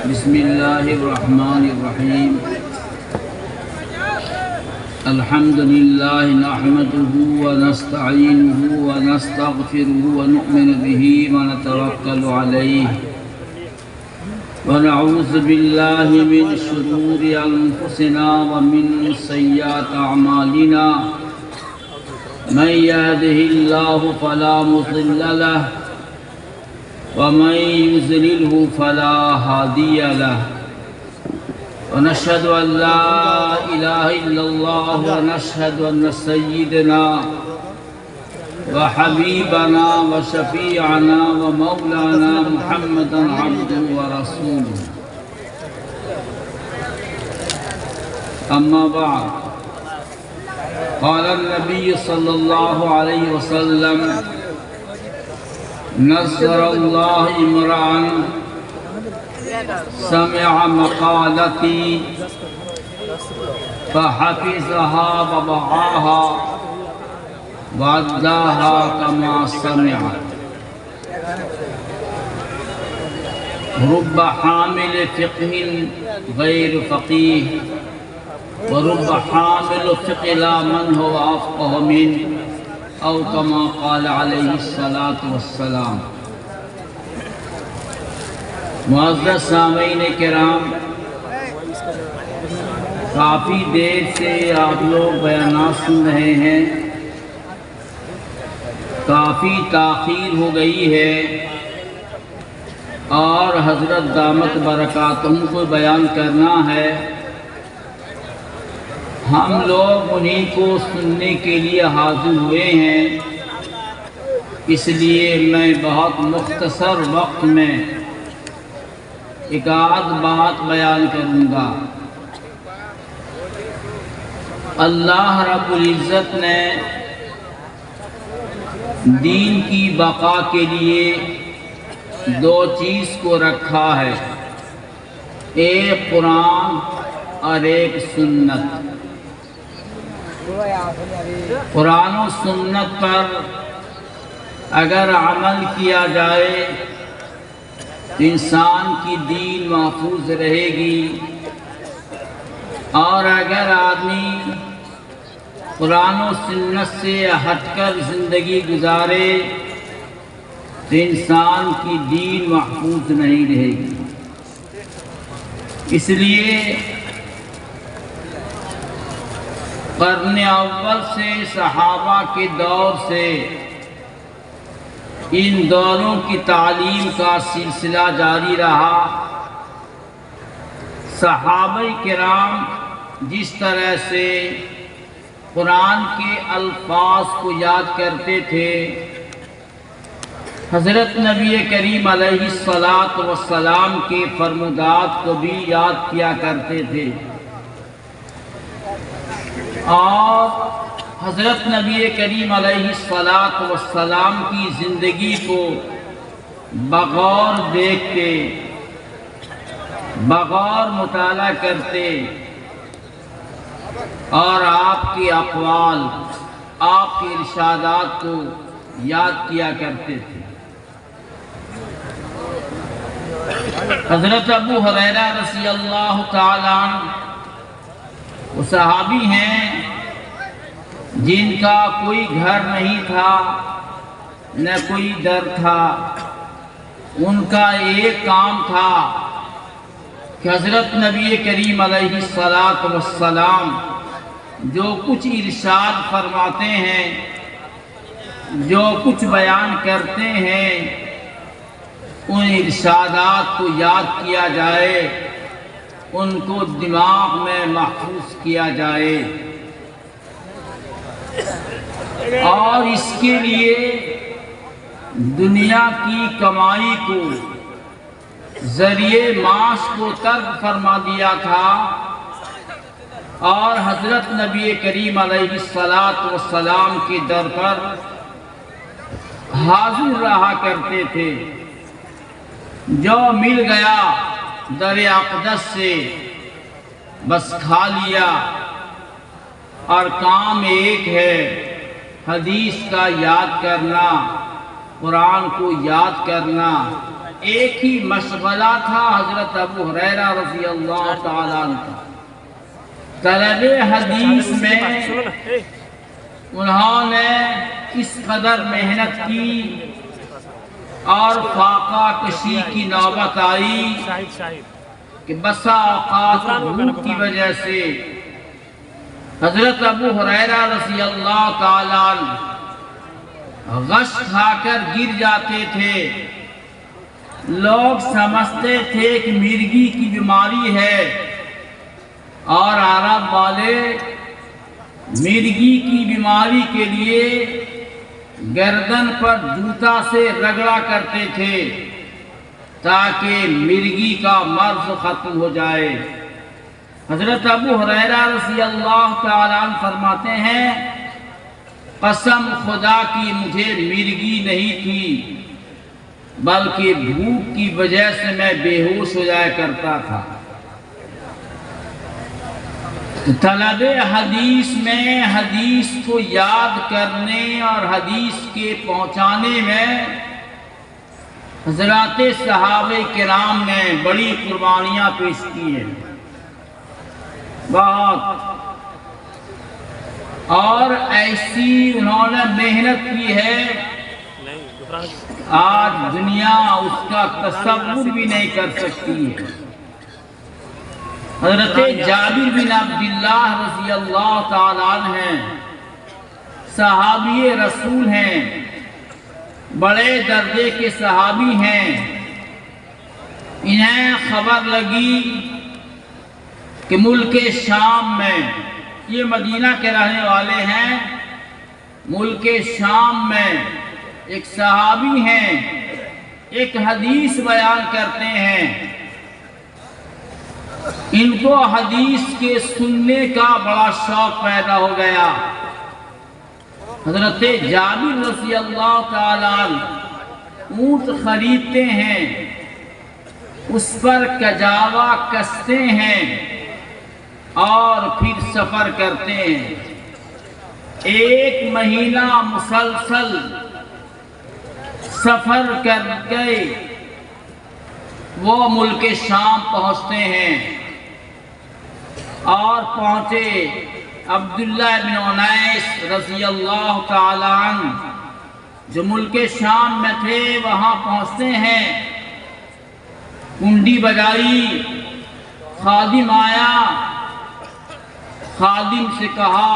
بسم اللہ الرحمن الرحیم الحمد للہ نحمده ونستعینه ونستغفره ونؤمن به ونتوکل علیہ ونعوذ باللہ من شرور انفسنا ومن سیئات اعمالنا من يهده الله فلا مضل له ومن يضلله فلا هادي له ونشهد أن لا إله إلا الله ونشهد أن سيدنا وحبيبنا وشفيعنا ومولانا محمدا عبده ورسوله أما بعد قال النبي صلى الله عليه وسلم نصر الله امرأً سمع مقالتي فحفظها ووعاها وأداها كما سمعت رب حامل فقه غير فقيه ورب حامل فقه لا من هو أفقه منه او کما قال علیہ الصلاۃ والسلام۔ معزز سامعین کرام، کافی دیر سے آپ لوگ بیانات سن رہے ہیں، کافی تاخیر ہو گئی ہے اور حضرت دامت برکاتہم کو بیان کرنا ہے۔ ہم لوگ انہیں کو سننے کے لیے حاضر ہوئے ہیں، اس لیے میں بہت مختصر وقت میں ایک آدھ بات بیان کروں گا۔ اللہ رب العزت نے دین کی بقا کے لیے دو چیز کو رکھا ہے، ایک قرآن اور ایک سنت۔ قرآن و سنت پر اگر عمل کیا جائے تو انسان کی دین محفوظ رہے گی، اور اگر آدمی قرآن و سنت سے ہٹ کر زندگی گزارے تو انسان کی دین محفوظ نہیں رہے گی۔ اس لیے قرن اول سے صحابہ کے دور سے ان دوروں کی تعلیم کا سلسلہ جاری رہا۔ صحابہ کرام جس طرح سے قرآن کے الفاظ کو یاد کرتے تھے، حضرت نبی کریم علیہ الصلاۃ والسلام کے فرمودات کو بھی یاد کیا کرتے تھے، اور حضرت نبی کریم علیہ الصلاۃ والسلام کی زندگی کو بغور دیکھتے، بغور مطالعہ کرتے، اور آپ کے اقوال، آپ کے ارشادات کو یاد کیا کرتے تھے۔ حضرت ابو ہریرہ رضی اللہ تعالیٰ عنہ وہ صحابی ہیں جن کا کوئی گھر نہیں تھا، نہ کوئی در تھا۔ ان کا ایک کام تھا کہ حضرت نبی کریم علیہ الصلاۃ والسلام جو کچھ ارشاد فرماتے ہیں، جو کچھ بیان کرتے ہیں، ان ارشادات کو یاد کیا جائے، ان کو دماغ میں محفوظ کیا جائے، اور اس کے لیے دنیا کی کمائی کو، ذریعے معاش کو ترک فرما دیا تھا، اور حضرت نبی کریم علیہ الصلاۃ والسلام کے در پر حاضر رہا کرتے تھے۔ جو مل گیا در اقدس سے بس کھا لیا، اور کام ایک ہے، حدیث کا یاد کرنا، قرآن کو یاد کرنا، ایک ہی مشغلہ تھا حضرت ابو ہریرہ رضی اللہ تعالیٰ عنہ کا۔ طلب حدیث میں انہوں نے اس قدر محنت کی اور فاقہ کشی کی نوبت آئی کہ بسا اوقات بھوک کی وجہ سے حضرت ابو ہریرہ رضی اللہ تعالیٰ عنہ غش کھا کر گر جاتے تھے۔ لوگ سمجھتے تھے کہ مرگی کی بیماری ہے، اور عرب والے مرگی کی بیماری کے لیے گردن پر جوتا سے رگڑا کرتے تھے تاکہ مرگی کا مرض ختم ہو جائے۔ حضرت ابو ہریرہ رضی اللہ تعالیٰ عنہ فرماتے ہیں قسم خدا کی مجھے مرگی نہیں تھی بلکہ بھوک کی وجہ سے میں بے ہوش ہو جایا کرتا تھا۔ طلب حدیث میں حدیث کو یاد کرنے اور حدیث کے پہنچانے میں حضرات صحابہ کرام نے بڑی قربانیاں پیش کی ہیں، بہت، اور ایسی انہوں نے محنت کی ہے آج دنیا اس کا تصور بھی نہیں کر سکتی ہے۔ حضرت جابر بن عبداللہ رضی اللہ تعالیٰ عنہ ہیں، صحابی رسول ہیں، بڑے درجے کے صحابی ہیں۔ انہیں خبر لگی کہ ملک شام میں، یہ مدینہ کے رہنے والے ہیں، ملک شام میں ایک صحابی ہیں، ایک حدیث بیان کرتے ہیں۔ ان کو حدیث کے سننے کا بڑا شوق پیدا ہو گیا۔ حضرت جابر رضی اللہ تعالیٰ عنہ اونٹ خریدتے ہیں، اس پر کجاوا کستے ہیں اور پھر سفر کرتے ہیں۔ 1 مہینہ مسلسل سفر کر گئے وہ ملک شام پہنچتے ہیں، اور پہنچے عبداللہ بن انیس رضی اللہ تعالی عنہ جو ملک شام میں تھے، وہاں پہنچتے ہیں۔ کنڈی بجائی، خادم آیا، خادم سے کہا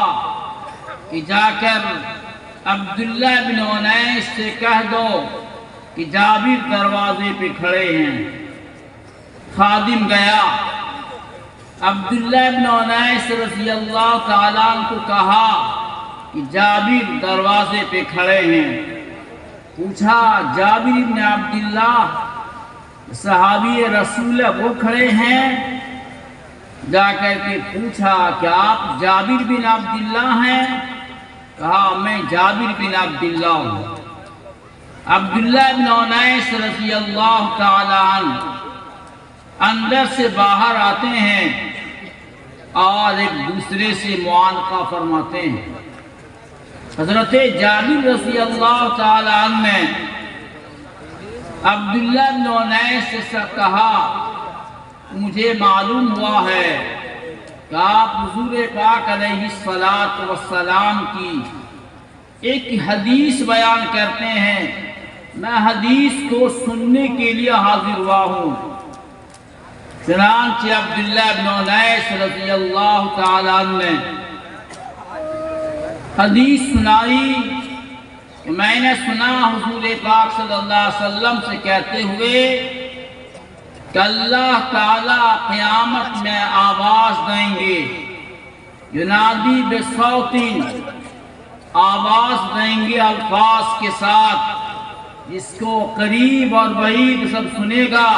کہ جا کر عبداللہ بن انیس سے کہہ دو کہ جابر دروازے پہ کھڑے ہیں۔ خادم گیا، عبداللہ بن انیس رضی اللہ تعالیٰ عنہ کو کہا کہ جابر دروازے پہ کھڑے ہیں۔ پوچھا جابر بن عبداللہ صحابی رسول وہ کھڑے ہیں؟ جا کر کے پوچھا کہ آپ جابر بن عبداللہ ہیں؟ کہا میں جابر بن عبداللہ ہوں۔ عبداللہ بن انیس رضی اللہ تعالیٰ عنہ اندر سے باہر آتے ہیں اور ایک دوسرے سے معانقہ فرماتے ہیں۔ حضرت جابر رضی اللہ تعالیٰ عنہ نے عبداللہ بن انیس سے کہا مجھے معلوم ہوا ہے کہ آپ حضور پاک علیہ الصلاۃ والسلام کی ایک حدیث بیان کرتے ہیں، میں حدیث کو سننے کے لیے حاضر ہوا ہوں۔ چنانچہ عبداللہ بن انیس رضی اللہ تعالیٰ عنہ نے حدیث سنائی کہ میں نے سنا حضور پاک صلی اللہ علیہ وسلم سے کہتے ہوئے کہ اللہ تعالیٰ قیامت میں آواز دیں گے، ینادی بصوت، آواز دیں گے الفاظ کے ساتھ جس کو قریب اور بعید سب سنے گا۔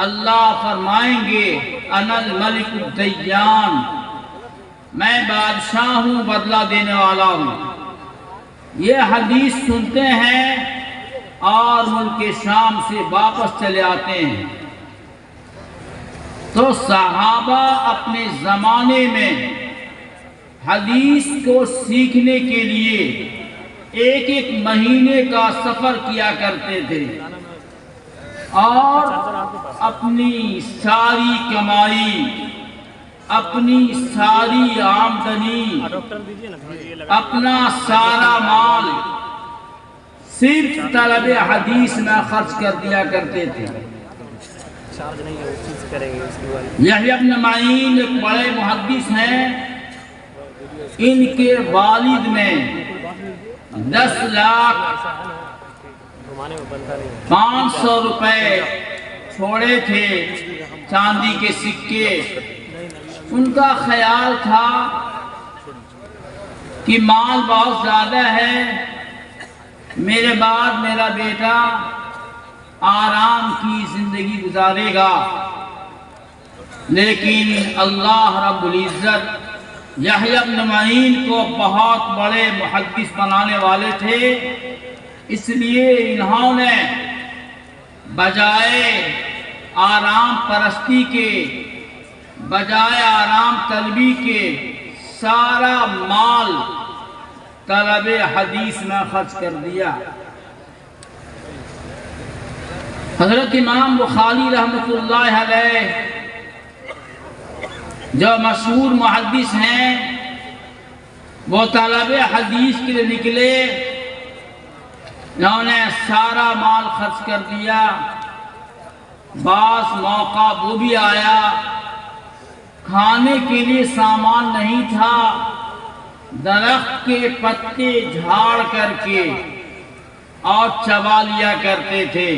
اللہ فرمائیں گے انا الملک الدیان، میں بادشاہ ہوں، بدلہ دینے والا ہوں۔ یہ حدیث سنتے ہیں اور ملک شام سے واپس چلے آتے ہیں۔ تو صحابہ اپنے زمانے میں حدیث کو سیکھنے کے لیے 1 مہینے کا سفر کیا کرتے تھے، اور اپنی ساری کمائی، اپنی ساری آمدنی، اپنا سارا مال صرف طلب حدیث میں خرچ کر دیا کرتے تھے۔ یحییٰ بن معین ایک بڑے محدث ہیں، ان کے والد نے 10,05,000 روپے چھوڑے تھے، چاندی کے سکے۔ ان کا خیال تھا کہ مال بہت زیادہ ہے، میرے بعد میرا بیٹا آرام کی زندگی گزارے گا، لیکن اللہ رب العزت یحییٰ بن معین کو بہت بڑے محدث بنانے والے تھے، اس لیے انہوں نے بجائے آرام پرستی کے، بجائے آرام طلبی کے، سارا مال طلب حدیث میں خرچ کر دیا۔ حضرت امام بخاری رحمۃ اللہ علیہ جو مشہور محدث ہیں، وہ طلب حدیث کے لیے نکلے، انہوں نے سارا مال خرچ کر دیا۔ بعض موقع وہ بھی آیا کھانے کے لیے سامان نہیں تھا، درخت کے پتے جھاڑ کر کے اور چبا لیا کرتے تھے۔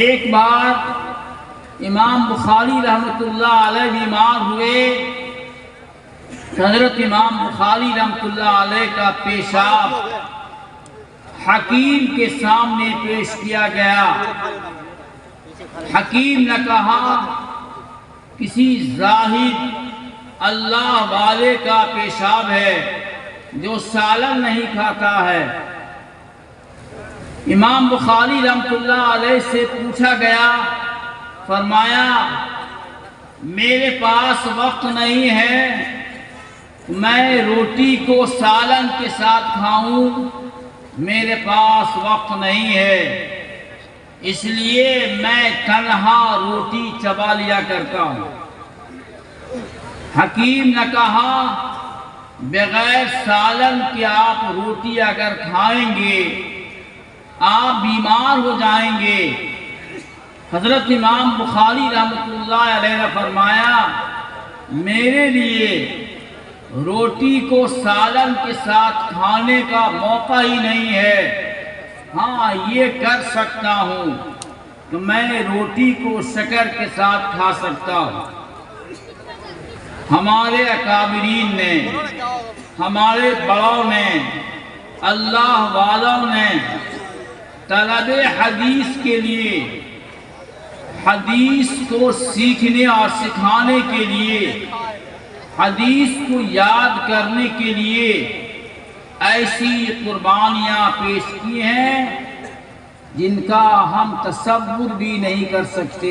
ایک بار امام بخاری رحمۃ اللہ علیہ بیمار ہوئے، حضرت امام بخاری رحمۃ اللہ علیہ کا پیشاب حکیم کے سامنے پیش کیا گیا۔ حکیم نے کہا کسی زاہد اللہ والے کا پیشاب ہے جو سالن نہیں کھاتا ہے۔ امام بخاری رحمۃ اللہ علیہ سے پوچھا گیا، فرمایا میرے پاس وقت نہیں ہے، میں روٹی کو سالن کے ساتھ کھاؤں، میرے پاس وقت نہیں ہے، اس لیے میں تنہا روٹی چبا لیا کرتا ہوں۔ حکیم نے کہا بغیر سالن کے آپ روٹی اگر کھائیں گے آپ بیمار ہو جائیں گے۔ حضرت امام بخاری رحمۃ اللہ علیہ نے فرمایا میرے لیے روٹی کو سالن کے ساتھ کھانے کا موقع ہی نہیں ہے، ہاں یہ کر سکتا ہوں کہ میں روٹی کو شکر کے ساتھ کھا سکتا ہوں۔ ہمارے اکابرین نے، ہمارے بڑوں نے، اللہ والوں نے طلب حدیث کے لیے، حدیث کو سیکھنے اور سکھانے کے لیے، حدیث کو یاد کرنے کے لیے ایسی قربانیاں پیش کی ہیں جن کا ہم تصور بھی نہیں کر سکتے،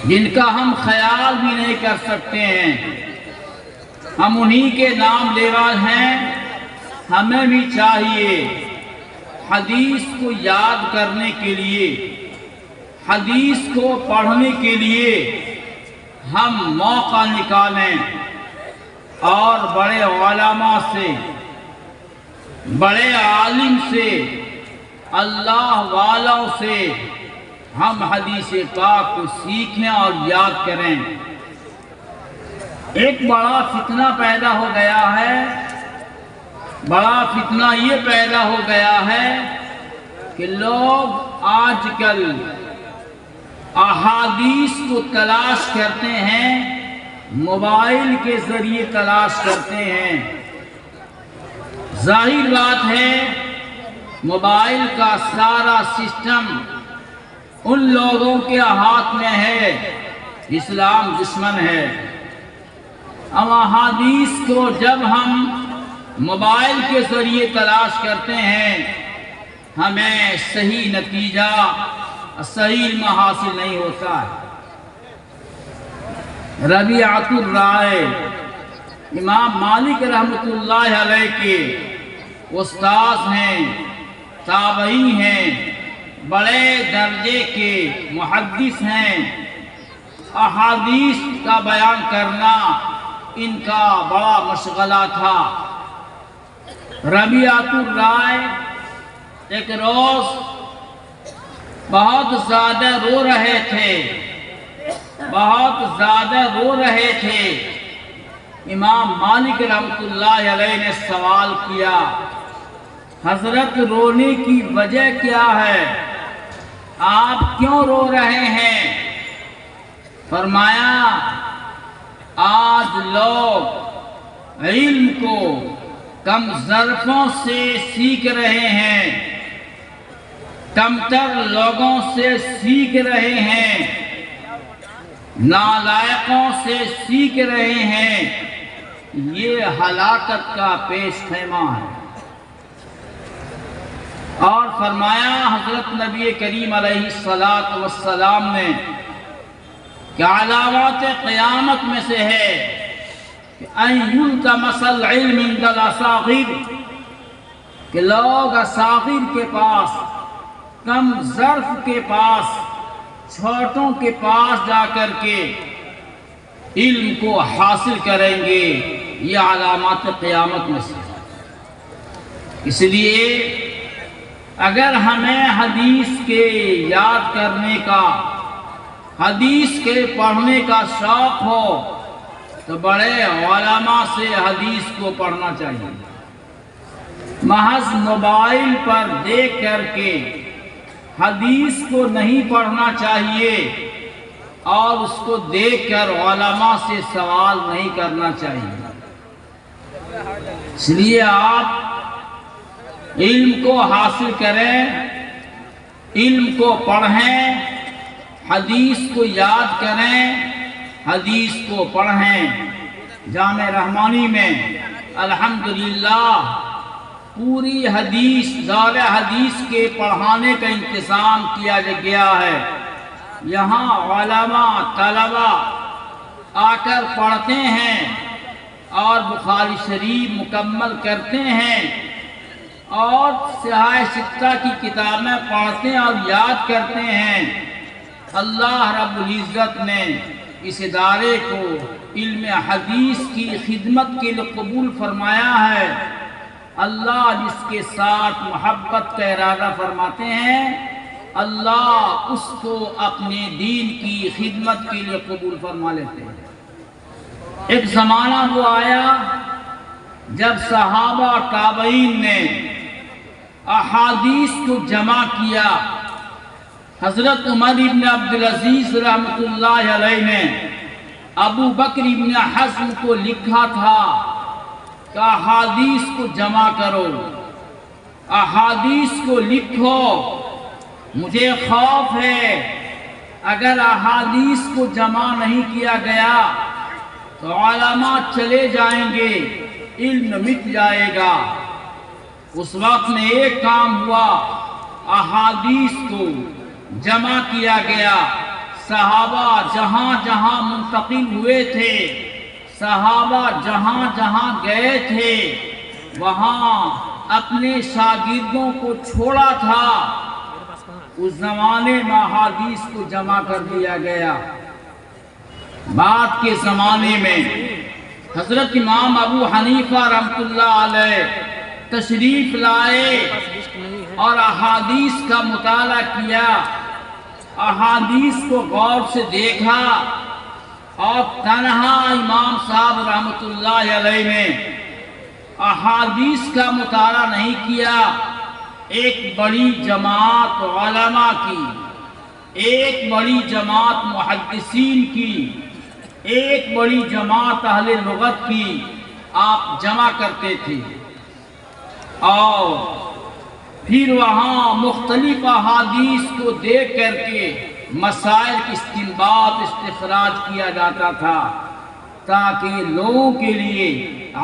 جن کا ہم خیال بھی نہیں کر سکتے ہیں۔ ہم انہی کے نام لیوا ہیں۔ ہمیں بھی چاہیے حدیث کو یاد کرنے کے لیے، حدیث کو پڑھنے کے لیے ہم موقع نکالیں اور بڑے علماء سے، بڑے عالم سے، اللہ والوں سے ہم حدیث پاک کو سیکھیں اور یاد کریں۔ ایک بڑا فتنہ پیدا ہو گیا ہے، بڑا فتنہ یہ پیدا ہو گیا ہے کہ لوگ آج کل احادیث کو تلاش کرتے ہیں، موبائل کے ذریعے تلاش کرتے ہیں۔ ظاہر بات ہے موبائل کا سارا سسٹم ان لوگوں کے ہاتھ میں ہے، اسلام دشمن ہے۔ اب احادیث کو جب ہم موبائل کے ذریعے تلاش کرتے ہیں ہمیں صحیح نتیجہ، صحیح علم حاصل نہیں ہوتا ہے۔ ربیعۃ الرائے امام مالک رحمۃ اللہ علیہ کے استاذ ہیں، تابعی ہیں، بڑے درجے کے محدث ہیں، احادیث کا بیان کرنا ان کا بڑا مشغلہ تھا۔ ربیعۃ الرائے ایک روز بہت زیادہ رو رہے تھے، امام مالک رحمۃ اللہ علیہ نے سوال کیا، حضرت رونے کی وجہ کیا ہے؟ آپ کیوں رو رہے ہیں؟ فرمایا، آج لوگ علم کو کم ظرفوں سے سیکھ رہے ہیں، کمتر لوگوں سے سیکھ رہے ہیں، نالائقوں سے سیکھ رہے ہیں، یہ ہلاکت کا پیش خیمہ ہے۔ اور فرمایا حضرت نبی کریم علیہ السلام نے کہ علامات قیامت میں سے ہے کہ ان یلتمس العلم عند الاصاغر، کہ لوگ اصاغر کے پاس، کم ظرف کے پاس، چھوٹوں کے پاس جا کر کے علم کو حاصل کریں گے، یہ علامات قیامت میں سے ہے۔ اس لیے اگر ہمیں حدیث کے یاد کرنے کا، حدیث کے پڑھنے کا شوق ہو تو بڑے علماء سے حدیث کو پڑھنا چاہیے۔ محض موبائل پر دیکھ کر کے حدیث کو نہیں پڑھنا چاہیے، اور اس کو دیکھ کر علماء سے سوال نہیں کرنا چاہیے۔ اس لیے آپ علم کو حاصل کریں، علم کو پڑھیں، حدیث کو یاد کریں، حدیث کو پڑھیں۔ جامع رحمانی میں الحمدللہ پوری حدیث، دور حدیث کے پڑھانے کا انتظام کیا گیا ہے۔ یہاں علماء، طلباء آ کر پڑھتے ہیں اور بخاری شریف مکمل کرتے ہیں، اور صحاح ستہ کی کتابیں پڑھتے ہیں اور یاد کرتے ہیں۔ اللہ رب العزت نے اس ادارے کو علم حدیث کی خدمت کے لیے قبول فرمایا ہے۔ اللہ جس کے ساتھ محبت کا ارادہ فرماتے ہیں، اللہ اس کو اپنے دین کی خدمت کے لیے قبول فرما لیتے ہیں۔ ایک زمانہ وہ آیا جب صحابہ اور تابعین نے احادیث کو جمع کیا۔ حضرت عمر ابن عبدالعزیز رحمۃ اللہ علیہ نے ابو بکر ابن حزم کو لکھا تھا کہ احادیث کو جمع کرو، احادیث کو لکھو، مجھے خوف ہے اگر احادیث کو جمع نہیں کیا گیا تو علماء چلے جائیں گے، علم مٹ جائے گا۔ اس وقت میں ایک کام ہوا، احادیث کو جمع کیا گیا۔ صحابہ جہاں جہاں منتقل ہوئے تھے، صحابہ جہاں جہاں گئے تھے، وہاں اپنے شاگردوں کو چھوڑا تھا۔ اس زمانے میں احادیث کو جمع کر دیا گیا۔ بعد کے زمانے میں حضرت امام ابو حنیفہ رحمۃ اللہ علیہ تشریف لائے اور احادیث کا مطالعہ کیا، احادیث کو غور سے دیکھا، اور تنہا امام صاحب رحمۃ اللہ علیہ نے احادیث کا مطالعہ نہیں کیا، ایک بڑی جماعت علماء کی، ایک بڑی جماعت محدثین کی، ایک بڑی جماعت اہل لغت کی آپ جمع کرتے تھے، اور پھر وہاں مختلف احادیث کو دیکھ کر کے مسائل کی استنباط، استخراج کیا جاتا تھا، تاکہ لوگوں کے لیے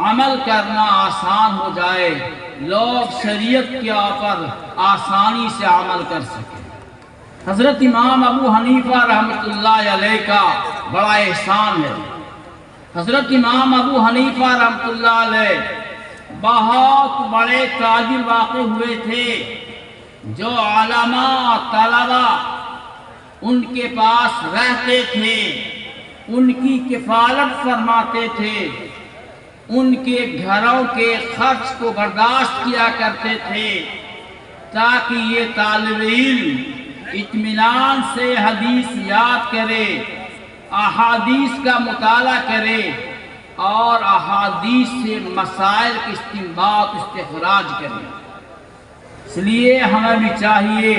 عمل کرنا آسان ہو جائے، لوگ شریعت کے اوپر آسانی سے عمل کر سکیں۔ حضرت امام ابو حنیفہ رحمۃ اللہ علیہ کا بڑا احسان ہے۔ حضرت امام ابو حنیفہ رحمۃ اللہ علیہ بہت بڑے تاجر واقع ہوئے تھے، جو علماء طلبا ان کے پاس رہتے تھے ان کی کفالت فرماتے تھے، ان کے گھروں کے خرچ کو برداشت کیا کرتے تھے، تاکہ یہ طالب علم اطمینان سے حدیث یاد کرے، احادیث کا مطالعہ کرے اور احادیث سے مسائل کی استنباط استخراج کرے۔ اس لیے ہمیں بھی چاہیے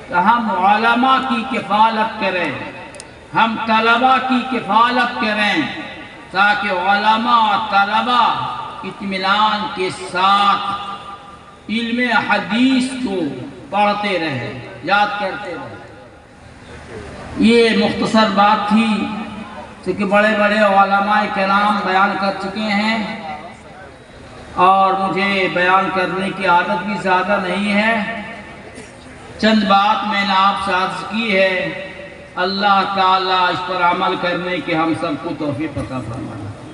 کہ ہم علماء کی کفالت کریں، ہم طلباء کی کفالت کریں، تاکہ علماء اور طلبا اطمینان کے ساتھ علم حدیث کو پڑھتے رہیں، یاد کرتے رہیں۔ یہ مختصر بات تھی، کیونکہ بڑے بڑے علماء کرام بیان کر چکے ہیں اور مجھے بیان کرنے کی عادت بھی زیادہ نہیں ہے۔ چند بات میں نے آپ سے عرض کی ہے، اللہ تعالیٰ اس پر عمل کرنے کے ہم سب کو توفیق عطا فرمائے۔